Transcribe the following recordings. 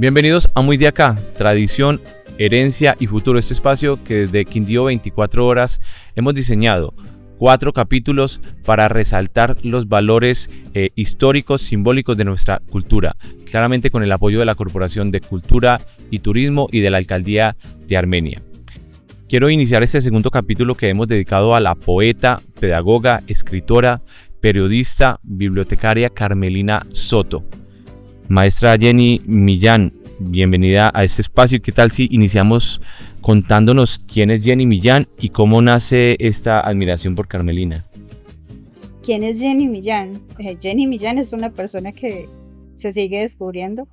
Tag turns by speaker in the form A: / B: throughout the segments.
A: Bienvenidos a Muy de Acá, tradición, herencia y futuro. Este espacio que desde Quindío 24 horas hemos diseñado 4 capítulos para resaltar los valores históricos, simbólicos de nuestra cultura, claramente con el apoyo de la Corporación de Cultura y Turismo y de la Alcaldía de Armenia. Quiero iniciar este segundo capítulo que hemos dedicado a la poeta, pedagoga, escritora, periodista, bibliotecaria Carmelina Soto. Maestra Jenny Millán, bienvenida a este espacio. ¿Qué tal si iniciamos contándonos quién es Jenny Millán y cómo nace esta admiración por Carmelina?
B: ¿Quién es Jenny Millán? Jenny Millán es una persona que se sigue descubriendo.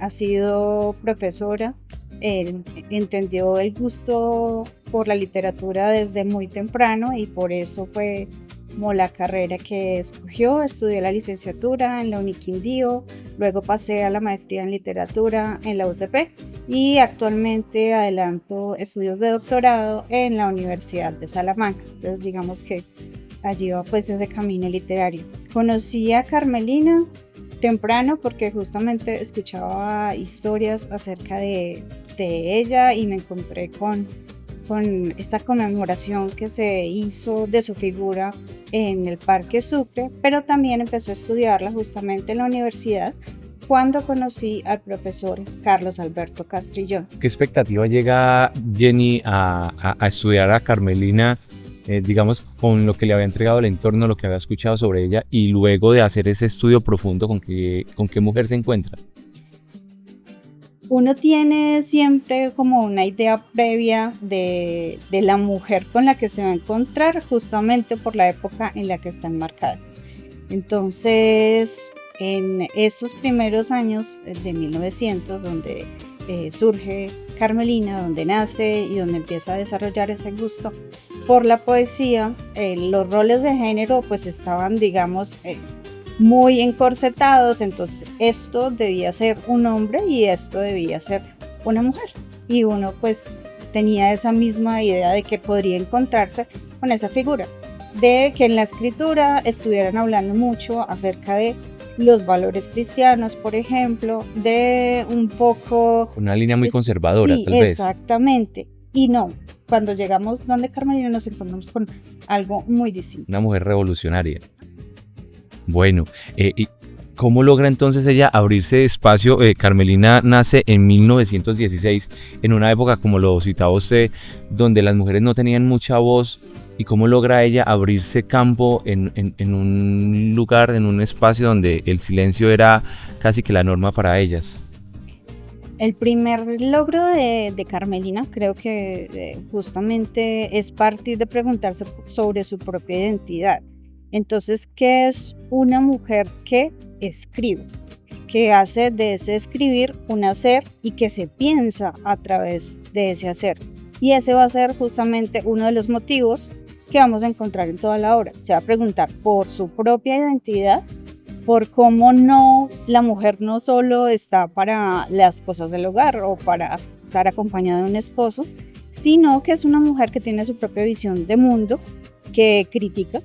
B: Ha sido profesora, entendió el gusto por la literatura desde muy temprano y por eso fue como la carrera que escogió. Estudié la licenciatura en la Uniquindío, luego pasé a la maestría en literatura en la UTP y actualmente adelanto estudios de doctorado en la Universidad de Salamanca. Entonces digamos que allí va pues ese camino literario. Conocí a Carmelina temprano porque justamente escuchaba historias acerca de ella y me encontré con esta conmemoración que se hizo de su figura en el Parque Sucre, pero también empecé a estudiarla justamente en la universidad cuando conocí al profesor Carlos Alberto Castrillón.
A: ¿Qué expectativa llega Jenny a estudiar a Carmelina, digamos, con lo que le había entregado el entorno, lo que había escuchado sobre ella, y luego de hacer ese estudio profundo, con qué mujer se encuentra?
B: Uno tiene siempre como una idea previa de la mujer con la que se va a encontrar justamente por la época en la que está enmarcada. Entonces, en esos primeros años de 1900, donde surge Carmelina, donde nace y donde empieza a desarrollar ese gusto por la poesía, los roles de género pues estaban, digamos, muy encorsetados, entonces esto debía ser un hombre y esto debía ser una mujer, y uno pues tenía esa misma idea de que podría encontrarse con esa figura, de que en la escritura estuvieran hablando mucho acerca de los valores cristianos, por ejemplo, de un poco...
A: Una línea muy conservadora,
B: sí,
A: tal vez.
B: Exactamente, y no, cuando llegamos donde Carmelina nos encontramos con algo muy distinto.
A: Una mujer revolucionaria. Bueno, ¿y cómo logra entonces ella abrirse espacio? Carmelina nace en 1916, en una época, como lo citaba usted, donde las mujeres no tenían mucha voz. ¿Y cómo logra ella abrirse campo en un lugar, en un espacio donde el silencio era casi que la norma para ellas?
B: El primer logro de Carmelina creo que justamente es partir de preguntarse sobre su propia identidad. Entonces, ¿qué es una mujer que escribe? Que hace de ese escribir un hacer y que se piensa a través de ese hacer. Y ese va a ser justamente uno de los motivos que vamos a encontrar en toda la obra. Se va a preguntar por su propia identidad, por cómo no, la mujer no solo está para las cosas del hogar o para estar acompañada de un esposo, sino que es una mujer que tiene su propia visión de mundo, que critica,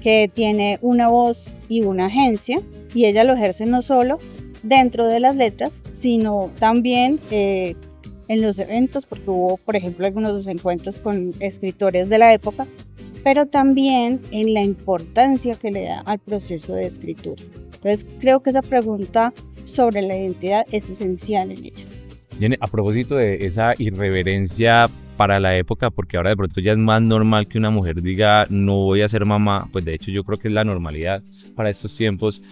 B: que tiene una voz y una agencia, y ella lo ejerce no solo dentro de las letras, sino también en los eventos, porque hubo, por ejemplo, algunos desencuentros con escritores de la época, pero también en la importancia que le da al proceso de escritura. Entonces, creo que esa pregunta sobre la identidad es esencial en ella.
A: Jenny, a propósito de esa irreverencia para la época, porque ahora de pronto ya es más normal que una mujer diga no voy a ser mamá, pues de hecho yo creo que es la normalidad para estos tiempos.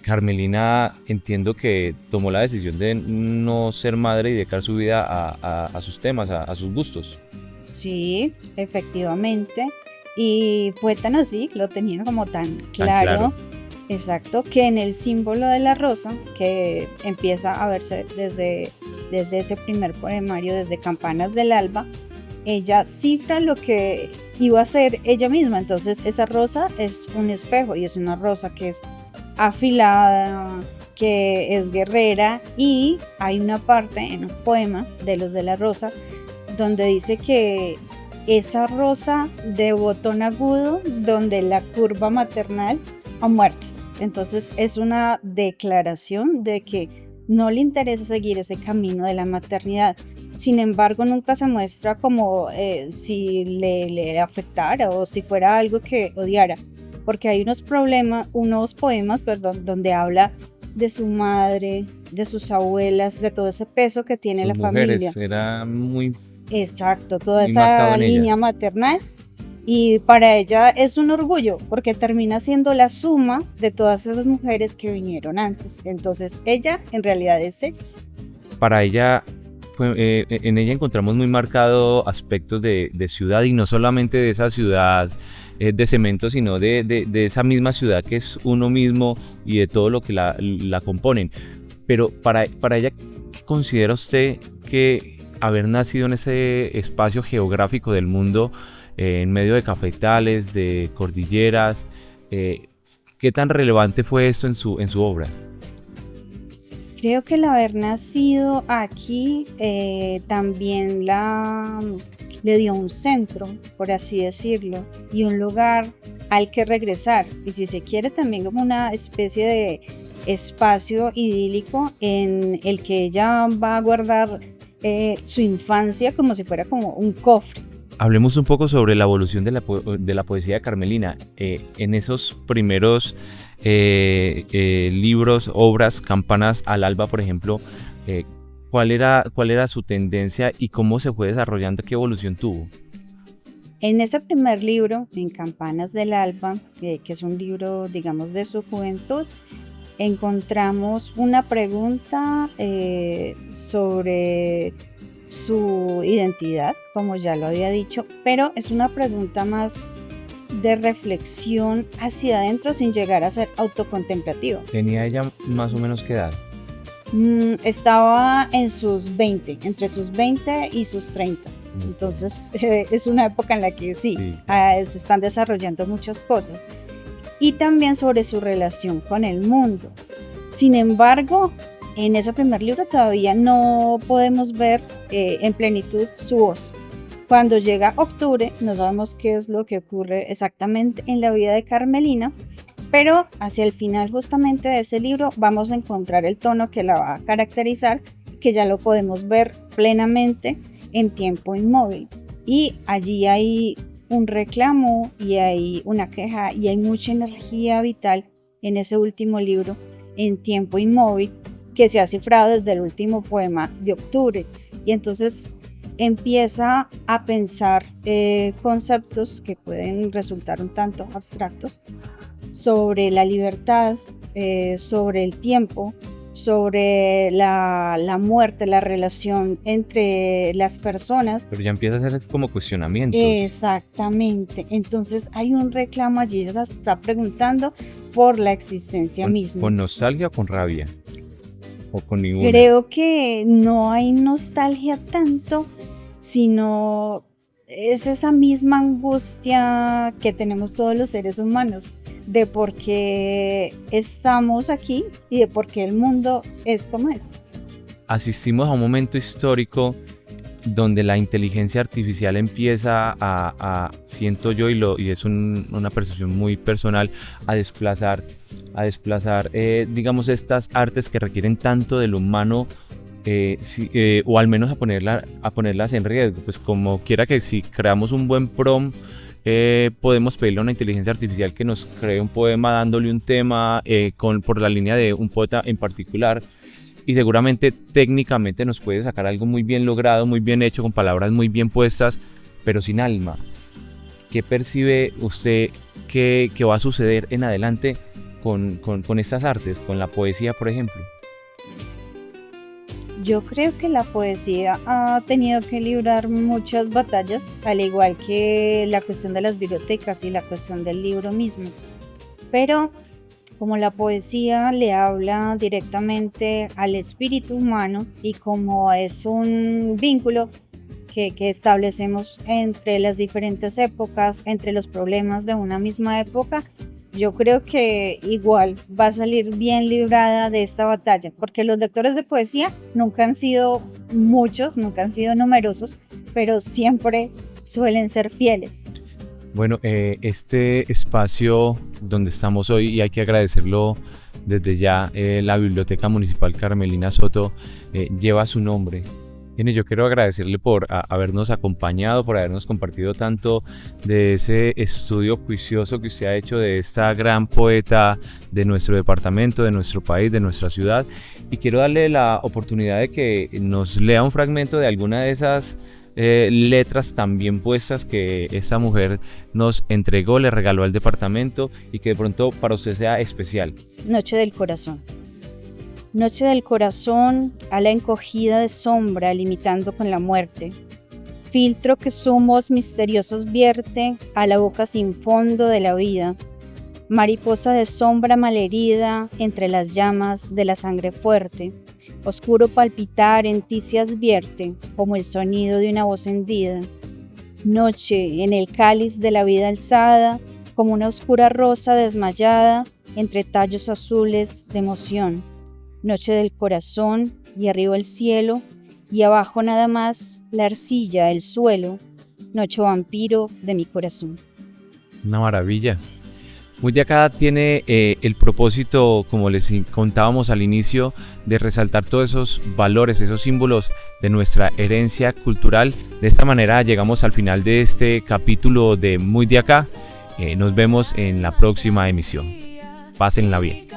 A: Carmelina, entiendo que tomó la decisión de no ser madre y dedicar su vida a sus temas, a sus gustos.
B: Sí, efectivamente, y fue tan así, lo tenía como tan claro. Exacto, que en el símbolo de la rosa, que empieza a verse desde ese primer poemario, desde Campanas del Alba, ella cifra lo que iba a ser ella misma. Entonces esa rosa es un espejo y es una rosa que es afilada, que es guerrera, y hay una parte en un poema de los de la rosa donde dice que esa rosa de botón agudo donde la curva maternal ha muerto. Entonces es una declaración de que no le interesa seguir ese camino de la maternidad. Sin embargo, nunca se muestra como si le afectara o si fuera algo que odiara, porque hay unos poemas, perdón, donde habla de su madre, de sus abuelas, de todo ese peso que tiene
A: Sus
B: la
A: mujeres,
B: familia.
A: era muy,
B: Exacto, toda
A: muy marcado
B: esa
A: en ella.
B: línea maternal. Y para ella es un orgullo, porque termina siendo la suma de todas esas mujeres que vinieron antes. Entonces, ella en realidad es ellas.
A: Para ella, en ella encontramos muy marcado aspectos de ciudad, y no solamente de esa ciudad de cemento, sino de esa misma ciudad que es uno mismo y de todo lo que la componen. Pero para ella, ¿qué considera usted que haber nacido en ese espacio geográfico del mundo, en medio de cafetales, de cordilleras, qué tan relevante fue esto en su obra?
B: Creo que el haber nacido aquí también le dio un centro, por así decirlo, y un lugar al que regresar. Y si se quiere, también como una especie de espacio idílico en el que ella va a guardar su infancia como si fuera como un cofre.
A: Hablemos un poco sobre la evolución de la poesía de Carmelina. En esos primeros libros, obras, Campanas al Alba, por ejemplo, cuál era su tendencia y cómo se fue desarrollando, qué evolución tuvo?
B: En ese primer libro, en Campanas del Alba, que es un libro, digamos, de su juventud, encontramos una pregunta sobre su identidad, como ya lo había dicho, pero es una pregunta más de reflexión hacia adentro sin llegar a ser autocontemplativa.
A: ¿Tenía ella más o menos qué edad?
B: Estaba en sus 20, entre sus 20 y sus 30. Entonces es una época en la que sí. Se están desarrollando muchas cosas. Y también sobre su relación con el mundo. Sin embargo, en ese primer libro todavía no podemos ver en plenitud su voz. Cuando llega octubre, no sabemos qué es lo que ocurre exactamente en la vida de Carmelina, pero hacia el final justamente de ese libro vamos a encontrar el tono que la va a caracterizar, que ya lo podemos ver plenamente en Tiempo Inmóvil. Y allí hay un reclamo y hay una queja y hay mucha energía vital en ese último libro, en Tiempo Inmóvil, que se ha cifrado desde el último poema de octubre. Y entonces empieza a pensar conceptos que pueden resultar un tanto abstractos sobre la libertad, sobre el tiempo, sobre la muerte, la relación entre las personas.
A: Pero ya empieza a hacer como cuestionamientos.
B: Exactamente. Entonces hay un reclamo allí, ella se está preguntando por la existencia misma.
A: ¿Con nostalgia o con rabia? ¿O con ninguna?
B: Creo que no hay nostalgia tanto, sino es esa misma angustia que tenemos todos los seres humanos, de por qué estamos aquí y de por qué el mundo es como es.
A: Asistimos a un momento histórico donde la inteligencia artificial empieza siento yo, y es una percepción muy personal, a desplazar, digamos, estas artes que requieren tanto del humano, o al menos a ponerlas en riesgo. Pues como quiera que si creamos un buen prompt, podemos pedirle a una inteligencia artificial que nos cree un poema dándole un tema por la línea de un poeta en particular, y seguramente técnicamente nos puede sacar algo muy bien logrado, muy bien hecho, con palabras muy bien puestas, pero sin alma. ¿Qué percibe usted que va a suceder en adelante con estas artes, con la poesía, por ejemplo?
B: Yo creo que la poesía ha tenido que librar muchas batallas, al igual que la cuestión de las bibliotecas y la cuestión del libro mismo. Pero como la poesía le habla directamente al espíritu humano y como es un vínculo que establecemos entre las diferentes épocas, entre los problemas de una misma época, yo creo que igual va a salir bien librada de esta batalla, porque los lectores de poesía nunca han sido muchos, nunca han sido numerosos, pero siempre suelen ser fieles.
A: Bueno, este espacio donde estamos hoy, y hay que agradecerlo desde ya la Biblioteca Municipal Carmelina Soto lleva su nombre. Yo quiero agradecerle por habernos acompañado, por habernos compartido tanto de ese estudio juicioso que usted ha hecho de esta gran poeta de nuestro departamento, de nuestro país, de nuestra ciudad. Y quiero darle la oportunidad de que nos lea un fragmento de alguna de esas letras tan bien puestas que esta mujer nos entregó, le regaló al departamento y que de pronto para usted sea especial.
B: Noche del corazón. Noche del corazón, a la encogida de sombra, limitando con la muerte. Filtro que zumos misteriosos vierte a la boca sin fondo de la vida. Mariposa de sombra malherida entre las llamas de la sangre fuerte. Oscuro palpitar en ti se advierte como el sonido de una voz hendida. Noche en el cáliz de la vida alzada, como una oscura rosa desmayada entre tallos azules de emoción. Noche del corazón, y arriba el cielo, y abajo nada más la arcilla, el suelo. Noche vampiro de mi corazón.
A: Una maravilla. Muy de Acá tiene el propósito, como les contábamos al inicio, de resaltar todos esos valores, esos símbolos de nuestra herencia cultural. De esta manera llegamos al final de este capítulo de Muy de Acá. Nos vemos en la próxima emisión. Pásenla bien.